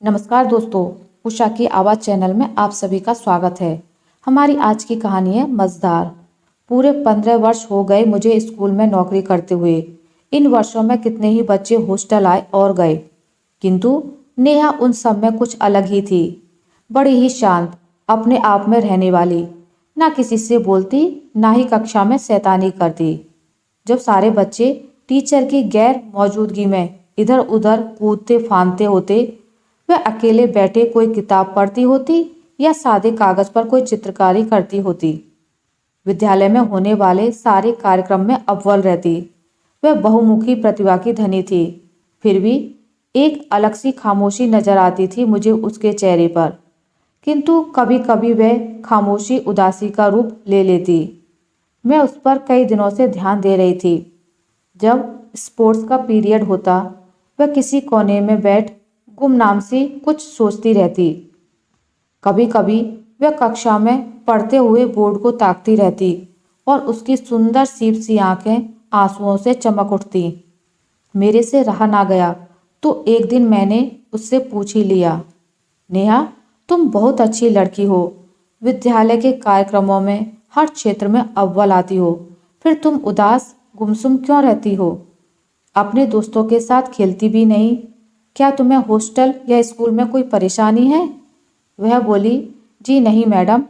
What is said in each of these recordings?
नमस्कार दोस्तों, उषा की आवाज़ चैनल में आप सभी का स्वागत है। हमारी आज की कहानी है मज़ेदार। पूरे 15 वर्ष हो गए मुझे स्कूल में नौकरी करते हुए। इन वर्षों में कितने ही बच्चे हॉस्टल आए और गए, किंतु नेहा उन सब में कुछ अलग ही थी। बड़ी ही शांत, अपने आप में रहने वाली, ना किसी से बोलती, ना ही कक्षा में शैतानी करती। जब सारे बच्चे टीचर की गैर मौजूदगी में इधर उधर कूदते फांदते होते, वह अकेले बैठे कोई किताब पढ़ती होती या सादे कागज पर कोई चित्रकारी करती होती। विद्यालय में होने वाले सारे कार्यक्रम में अव्वल रहती। वह बहुमुखी प्रतिभा की धनी थी। फिर भी एक अलग सी खामोशी नजर आती थी मुझे उसके चेहरे पर, किंतु कभी कभी वह खामोशी उदासी का रूप ले लेती। मैं उस पर कई दिनों से ध्यान दे रही थी। जब स्पोर्ट्स का पीरियड होता, वह किसी कोने में बैठ गुमनाम सी कुछ सोचती रहती। कभी कभी वह कक्षा में पढ़ते हुए बोर्ड को ताकती रहती और उसकी सुंदर सीप सी आंखें आंसुओं से चमक उठती। मेरे से रहा ना गया तो एक दिन मैंने उससे पूछ ही लिया, नेहा, तुम बहुत अच्छी लड़की हो, विद्यालय के कार्यक्रमों में हर क्षेत्र में अव्वल आती हो, फिर तुम उदास गुमसुम क्यों रहती हो? अपने दोस्तों के साथ खेलती भी नहीं? क्या तुम्हें हॉस्टल या स्कूल में कोई परेशानी है? वह बोली, जी नहीं मैडम,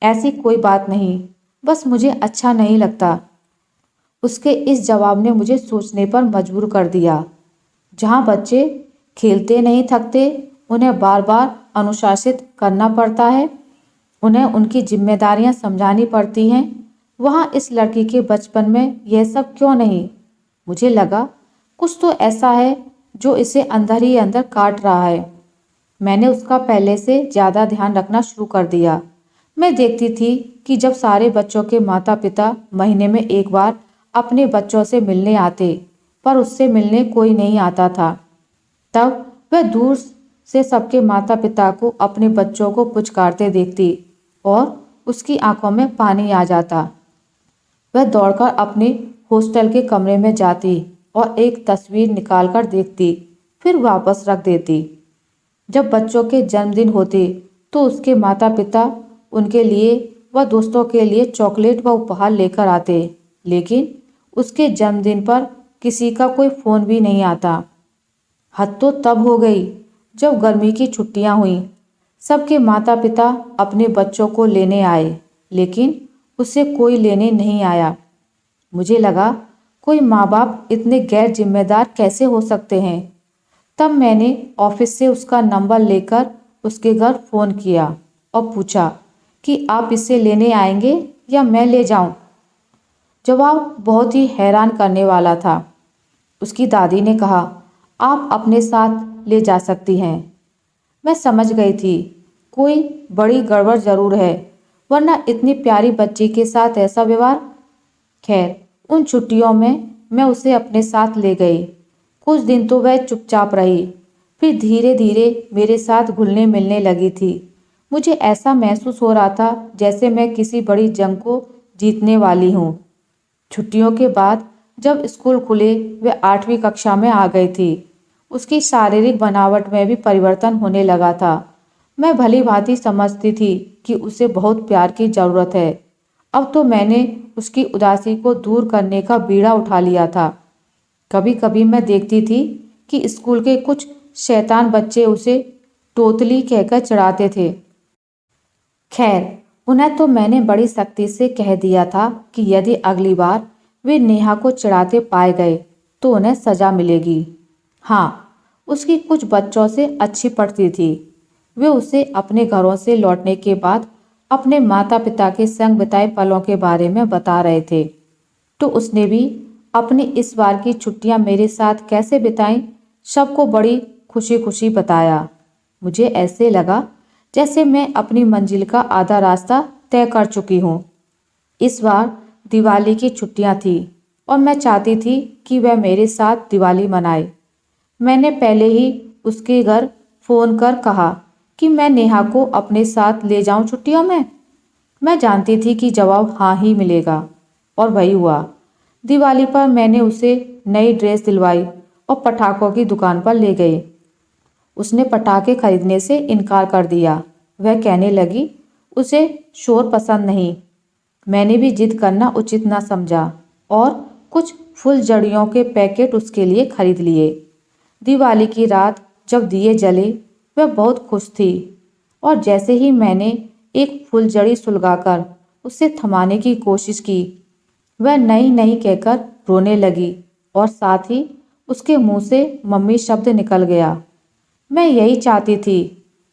ऐसी कोई बात नहीं, बस मुझे अच्छा नहीं लगता। उसके इस जवाब ने मुझे सोचने पर मजबूर कर दिया। जहाँ बच्चे खेलते नहीं थकते, उन्हें बार बार अनुशासित करना पड़ता है, उन्हें उनकी जिम्मेदारियां समझानी पड़ती हैं, वहाँ इस लड़की के बचपन में यह सब क्यों नहीं? मुझे लगा कुछ तो ऐसा है जो इसे अंदर ही अंदर काट रहा है। मैंने उसका पहले से ज़्यादा ध्यान रखना शुरू कर दिया। मैं देखती थी कि जब सारे बच्चों के माता पिता महीने में एक बार अपने बच्चों से मिलने आते, पर उससे मिलने कोई नहीं आता था, तब वह दूर से सबके माता पिता को अपने बच्चों को पुचकारते देखती और उसकी आंखों में पानी आ जाता। वह दौड़कर अपने हॉस्टल के कमरे में जाती और एक तस्वीर निकालकर देखती, फिर वापस रख देती। जब बच्चों के जन्मदिन होते तो उसके माता पिता उनके लिए व दोस्तों के लिए चॉकलेट व उपहार लेकर आते, लेकिन उसके जन्मदिन पर किसी का कोई फ़ोन भी नहीं आता। हद तो तब हो गई जब गर्मी की छुट्टियां हुई। सबके माता पिता अपने बच्चों को लेने आए, लेकिन उसे कोई लेने नहीं आया। मुझे लगा कोई माँ बाप इतने गैर जिम्मेदार कैसे हो सकते हैं। तब मैंने ऑफिस से उसका नंबर लेकर उसके घर फ़ोन किया और पूछा कि आप इसे लेने आएंगे या मैं ले जाऊं। जवाब बहुत ही हैरान करने वाला था। उसकी दादी ने कहा, आप अपने साथ ले जा सकती हैं। मैं समझ गई थी कोई बड़ी गड़बड़ जरूर है, वरना इतनी प्यारी बच्ची के साथ ऐसा व्यवहार। खैर, उन छुट्टियों में मैं उसे अपने साथ ले गई। कुछ दिन तो वह चुपचाप रही, फिर धीरे धीरे मेरे साथ घुलने मिलने लगी थी। मुझे ऐसा महसूस हो रहा था जैसे मैं किसी बड़ी जंग को जीतने वाली हूँ। छुट्टियों के बाद जब स्कूल खुले, वह 8वीं कक्षा में आ गई थी। उसकी शारीरिक बनावट में भी परिवर्तन होने लगा था। मैं भली भांति समझती थी कि उसे बहुत प्यार की ज़रूरत है। अब तो मैंने उसकी उदासी को दूर करने का बीड़ा उठा लिया था। कभी कभी मैं देखती थी कि स्कूल के कुछ शैतान बच्चे उसे तोतली कहकर चिढ़ाते थे। खैर, उन्हें तो मैंने बड़ी सख्ती से कह दिया था कि यदि अगली बार वे नेहा को चिढ़ाते पाए गए तो उन्हें सजा मिलेगी। हाँ, उसकी कुछ बच्चों से अच्छी पड़ती थी। वे उसे अपने घरों से लौटने के बाद अपने माता पिता के संग बिताए पलों के बारे में बता रहे थे, तो उसने भी अपनी इस बार की छुट्टियां मेरे साथ कैसे बिताई सबको बड़ी खुशी खुशी बताया। मुझे ऐसे लगा जैसे मैं अपनी मंजिल का आधा रास्ता तय कर चुकी हूँ। इस बार दिवाली की छुट्टियां थी और मैं चाहती थी कि वह मेरे साथ दिवाली मनाए। मैंने पहले ही उसके घर फ़ोन कर कहा कि मैं नेहा को अपने साथ ले जाऊं छुट्टियों में। मैं जानती थी कि जवाब हाँ ही मिलेगा, और वही हुआ। दिवाली पर मैंने उसे नई ड्रेस दिलवाई और पटाखों की दुकान पर ले गई। उसने पटाखे खरीदने से इनकार कर दिया। वह कहने लगी उसे शोर पसंद नहीं। मैंने भी जिद करना उचित न समझा और कुछ फुलझड़ियों के पैकेट उसके लिए खरीद लिए। दिवाली की रात जब दिए जले वह बहुत खुश थी और जैसे ही मैंने एक फुलझड़ी सुलगाकर उसे थमाने की कोशिश की, वह नहीं नहीं कहकर रोने लगी और साथ ही उसके मुंह से मम्मी शब्द निकल गया। मैं यही चाहती थी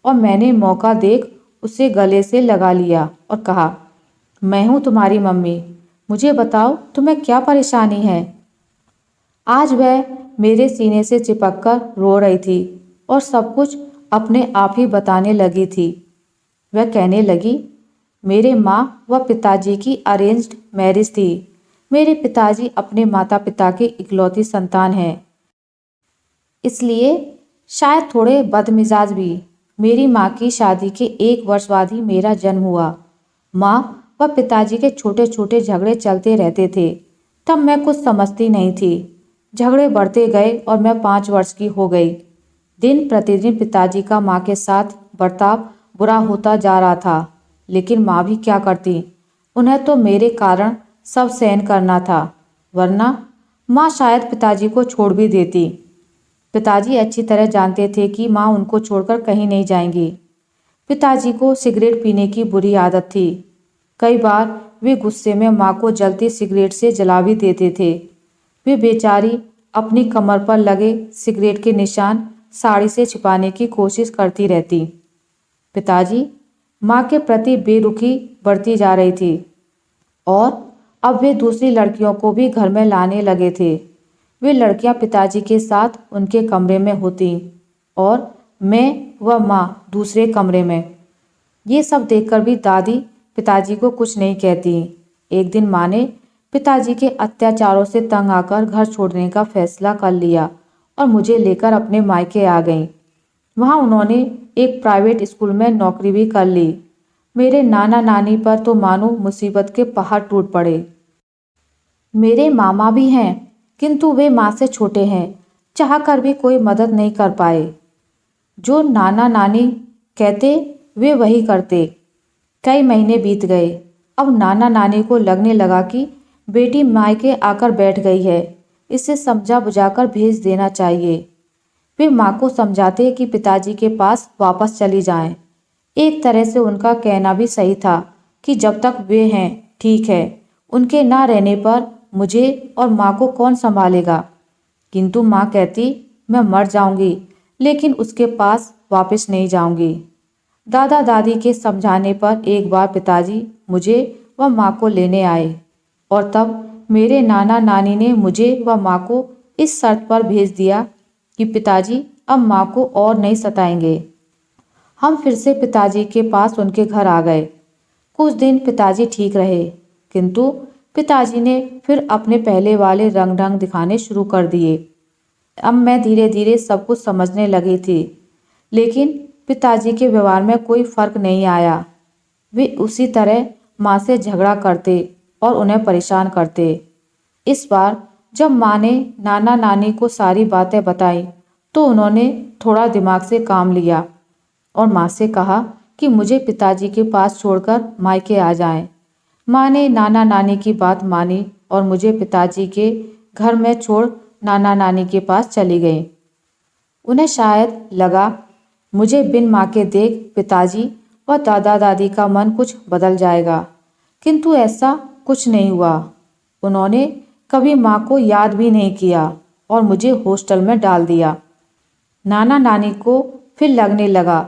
और मैंने मौका देख उसे गले से लगा लिया और कहा, मैं हूँ तुम्हारी मम्मी, मुझे बताओ तुम्हें क्या परेशानी है। आज वह मेरे सीने से चिपककर रो रही थी और सब कुछ अपने आप ही बताने लगी थी। वह कहने लगी, मेरे माँ व पिताजी की अरेंज्ड मैरिज थी। मेरे पिताजी अपने माता पिता के इकलौती संतान हैं, इसलिए शायद थोड़े बदमिजाज भी। मेरी माँ की शादी के 1 वर्ष बाद ही मेरा जन्म हुआ। माँ व पिताजी के छोटे छोटे झगड़े चलते रहते थे। तब मैं कुछ समझती नहीं थी। झगड़े बढ़ते गए और मैं 5 वर्ष की हो गई। दिन प्रतिदिन पिताजी का माँ के साथ बर्ताव बुरा होता जा रहा था, लेकिन माँ भी क्या करती, उन्हें तो मेरे कारण सब सहन करना था, वरना माँ शायद पिताजी को छोड़ भी देती। पिताजी अच्छी तरह जानते थे कि माँ उनको छोड़कर कहीं नहीं जाएंगी। पिताजी को सिगरेट पीने की बुरी आदत थी। कई बार वे गुस्से में माँ को जलती सिगरेट से जला भी देते थे। वे बेचारी अपनी कमर पर लगे सिगरेट के निशान साड़ी से छिपाने की कोशिश करती रहती। पिताजी माँ के प्रति बेरुखी बढ़ती जा रही थी और अब वे दूसरी लड़कियों को भी घर में लाने लगे थे। वे लड़कियां पिताजी के साथ उनके कमरे में होती और मैं व माँ दूसरे कमरे में। ये सब देखकर भी दादी पिताजी को कुछ नहीं कहती। एक दिन माँ ने पिताजी के अत्याचारों से तंग आकर घर छोड़ने का फैसला कर लिया और मुझे लेकर अपने मायके आ गईं। वहाँ उन्होंने एक प्राइवेट स्कूल में नौकरी भी कर ली। मेरे नाना नानी पर तो मानो मुसीबत के पहाड़ टूट पड़े। मेरे मामा भी हैं, किंतु वे माँ से छोटे हैं, चाह कर भी कोई मदद नहीं कर पाए। जो नाना नानी कहते वे वही करते। कई महीने बीत गए। अब नाना नानी को लगने लगा कि बेटी मायके आकर बैठ गई है, इसे समझा बुझाकर भेज देना चाहिए। वे माँ को समझाते कि पिताजी के पास वापस चली जाएं। एक तरह से उनका कहना भी सही था कि जब तक वे हैं ठीक है, उनके ना रहने पर मुझे और माँ को कौन संभालेगा। किंतु माँ कहती मैं मर जाऊंगी लेकिन उसके पास वापस नहीं जाऊंगी। दादा दादी के समझाने पर एक बार पिताजी मुझे व माँ को लेने आए और तब मेरे नाना नानी ने मुझे व माँ को इस शर्त पर भेज दिया कि पिताजी अब माँ को और नहीं सताएंगे। हम फिर से पिताजी के पास उनके घर आ गए। कुछ दिन पिताजी ठीक रहे, किंतु पिताजी ने फिर अपने पहले वाले रंग ढंग दिखाने शुरू कर दिए। अब मैं धीरे धीरे सब कुछ समझने लगी थी, लेकिन पिताजी के व्यवहार में कोई फर्क नहीं आया। वे उसी तरह माँ से झगड़ा करते और उन्हें परेशान करते। इस बार जब माँ ने नाना नानी को सारी बातें बताई तो उन्होंने थोड़ा दिमाग से काम लिया और माँ से कहा कि मुझे पिताजी के पास छोड़कर मायके आ जाएं। माँ ने नाना नानी की बात मानी और मुझे पिताजी के घर में छोड़ नाना नानी के पास चली गई। उन्हें शायद लगा मुझे बिन माँ के देख पिताजी व दादा दादी का मन कुछ बदल जाएगा, किंतु ऐसा कुछ नहीं हुआ। उन्होंने कभी माँ को याद भी नहीं किया और मुझे हॉस्टल में डाल दिया। नाना नानी को फिर लगने लगा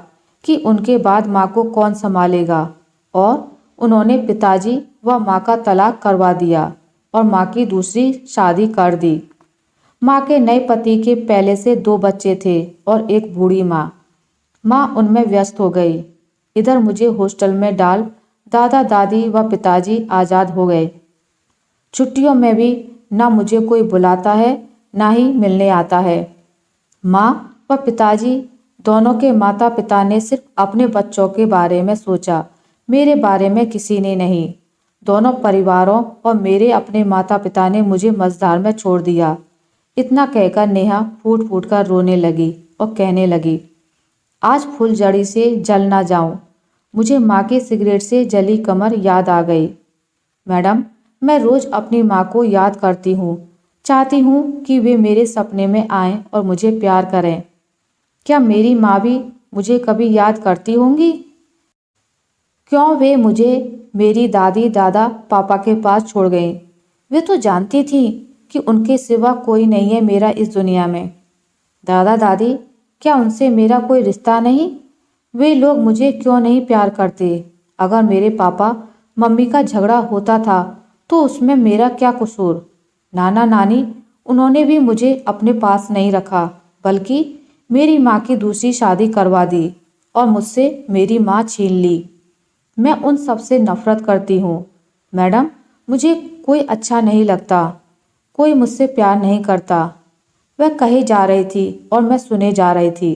कि उनके बाद माँ को कौन संभालेगा और उन्होंने पिताजी व माँ का तलाक करवा दिया और माँ की दूसरी शादी कर दी। माँ के नए पति के पहले से 2 बच्चे थे और एक बूढ़ी माँ। माँ उनमें व्यस्त हो गई। इधर मुझे हॉस्टल में डाल दादा दादी व पिताजी आज़ाद हो गए। छुट्टियों में भी ना मुझे कोई बुलाता है ना ही मिलने आता है। माँ व पिताजी दोनों के माता पिता ने सिर्फ अपने बच्चों के बारे में सोचा, मेरे बारे में किसी ने नहीं। दोनों परिवारों और मेरे अपने माता पिता ने मुझे मझधार में छोड़ दिया। इतना कहकर नेहा फूट फूट कर रोने लगी और कहने लगी, आज फुलझड़ी से जल ना जाऊं। मुझे माँ के सिगरेट से जली कमर याद आ गई। मैडम, मैं रोज अपनी माँ को याद करती हूँ। चाहती हूँ कि वे मेरे सपने में आएं और मुझे प्यार करें। क्या मेरी माँ भी मुझे कभी याद करती होंगी? क्यों वे मुझे मेरी दादी दादा पापा के पास छोड़ गईं? वे तो जानती थीं कि उनके सिवा कोई नहीं है मेरा इस दुनिया में। दादा दादी, क्या उनसे मेरा कोई रिश्ता नहीं? वे लोग मुझे क्यों नहीं प्यार करते? अगर मेरे पापा मम्मी का झगड़ा होता था तो उसमें मेरा क्या कसूर? नाना नानी, उन्होंने भी मुझे अपने पास नहीं रखा, बल्कि मेरी माँ की दूसरी शादी करवा दी और मुझसे मेरी माँ छीन ली। मैं उन सब से नफरत करती हूँ। मैडम, मुझे कोई अच्छा नहीं लगता। कोई मुझसे प्यार नहीं करता। वह कही जा रही थी और मैं सुने जा रही थी।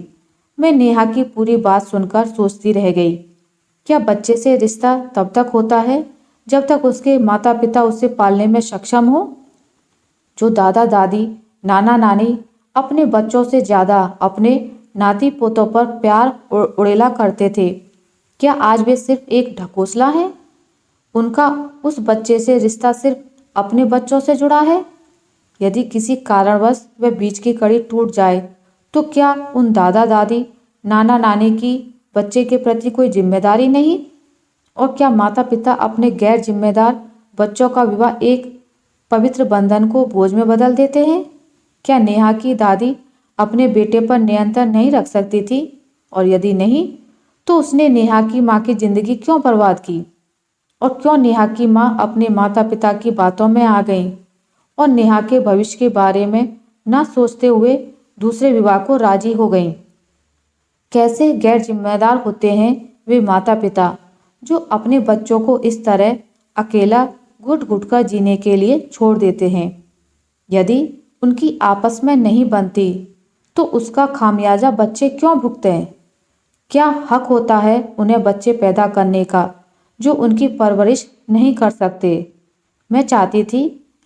मैं नेहा की पूरी बात सुनकर सोचती रह गई। क्या बच्चे से रिश्ता तब तक होता है जब तक उसके माता पिता उसे पालने में सक्षम हो? जो दादा दादी, नाना नानी अपने बच्चों से ज़्यादा अपने नाती पोतों पर प्यार उड़ेला करते थे, क्या आज वे सिर्फ एक ढकोसला है? उनका उस बच्चे से रिश्ता सिर्फ अपने बच्चों से जुड़ा है? यदि किसी कारणवश वह बीच की कड़ी टूट जाए तो क्या उन दादा दादी, नाना नानी की बच्चे के प्रति कोई जिम्मेदारी नहीं? और क्या माता पिता अपने गैर जिम्मेदार बच्चों का विवाह एक पवित्र बंधन को बोझ में बदल देते हैं? क्या नेहा की दादी अपने बेटे पर नियंत्रण नहीं रख सकती थी? और यदि नहीं, तो उसने नेहा की माँ की जिंदगी क्यों बर्बाद की? और क्यों नेहा की माँ अपने माता पिता की बातों में आ गई और नेहा के भविष्य के बारे में ना सोचते हुए दूसरे विवाह को राजी हो गई? कैसे गैर जिम्मेदार होते हैं वे माता पिता जो अपने बच्चों को इस तरह अकेला घुट घुट कर जीने के लिए छोड़ देते हैं। यदि उनकी आपस में नहीं बनती तो उसका खामियाजा बच्चे क्यों भुगतें? क्या हक होता है उन्हें बच्चे पैदा करने का जो उनकी परवरिश नहीं कर सकते? मैं चाहती थी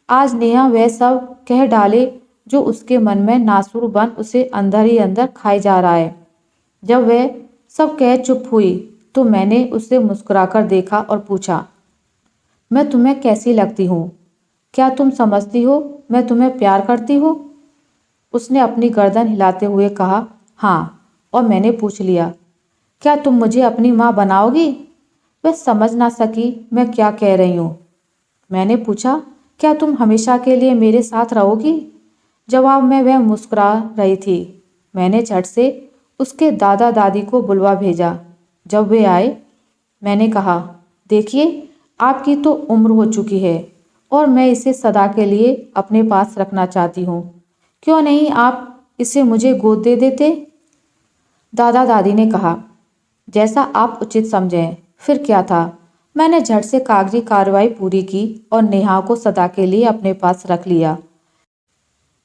आज नेहा वह सब कह डाले जो उसके मन में नासूर बन उसे अंदर ही अंदर खाए जा रहा है। जब वह सब कह चुप हुई तो मैंने उसे मुस्कुराकर देखा और पूछा, मैं तुम्हें कैसी लगती हूँ? क्या तुम समझती हो मैं तुम्हें प्यार करती हूँ? उसने अपनी गर्दन हिलाते हुए कहा, हाँ। और मैंने पूछ लिया, क्या तुम मुझे अपनी माँ बनाओगी? वह समझ ना सकी मैं क्या कह रही हूँ। मैंने पूछा, क्या तुम हमेशा के लिए मेरे साथ रहोगी? जवाब में वह मुस्कुरा रही थी। मैंने झट से उसके दादा दादी को बुलवा भेजा। जब वे आए, मैंने कहा, देखिए, आपकी तो उम्र हो चुकी है और मैं इसे सदा के लिए अपने पास रखना चाहती हूँ। क्यों नहीं आप इसे मुझे गोद दे देते? दादा दादी ने कहा, जैसा आप उचित समझें। फिर क्या था? मैंने झट से कागजी कार्रवाई पूरी की और नेहा को सदा के लिए अपने पास रख लिया।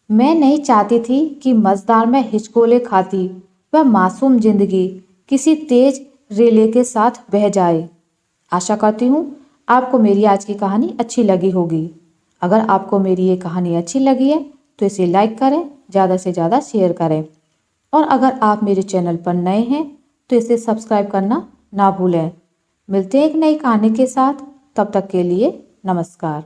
मैं नहीं चाहती थी कि मझधार में हिचकोले खाती वह मासूम जिंदगी किसी तेज रेले के साथ बह जाए। आशा करती हूँ आपको मेरी आज की कहानी अच्छी लगी होगी। अगर आपको मेरी ये कहानी अच्छी लगी है तो इसे लाइक करें, ज़्यादा से ज़्यादा शेयर करें और अगर आप मेरे चैनल पर नए हैं तो इसे सब्सक्राइब करना ना भूलें। मिलते हैं एक नई कहानी के साथ, तब तक के लिए नमस्कार।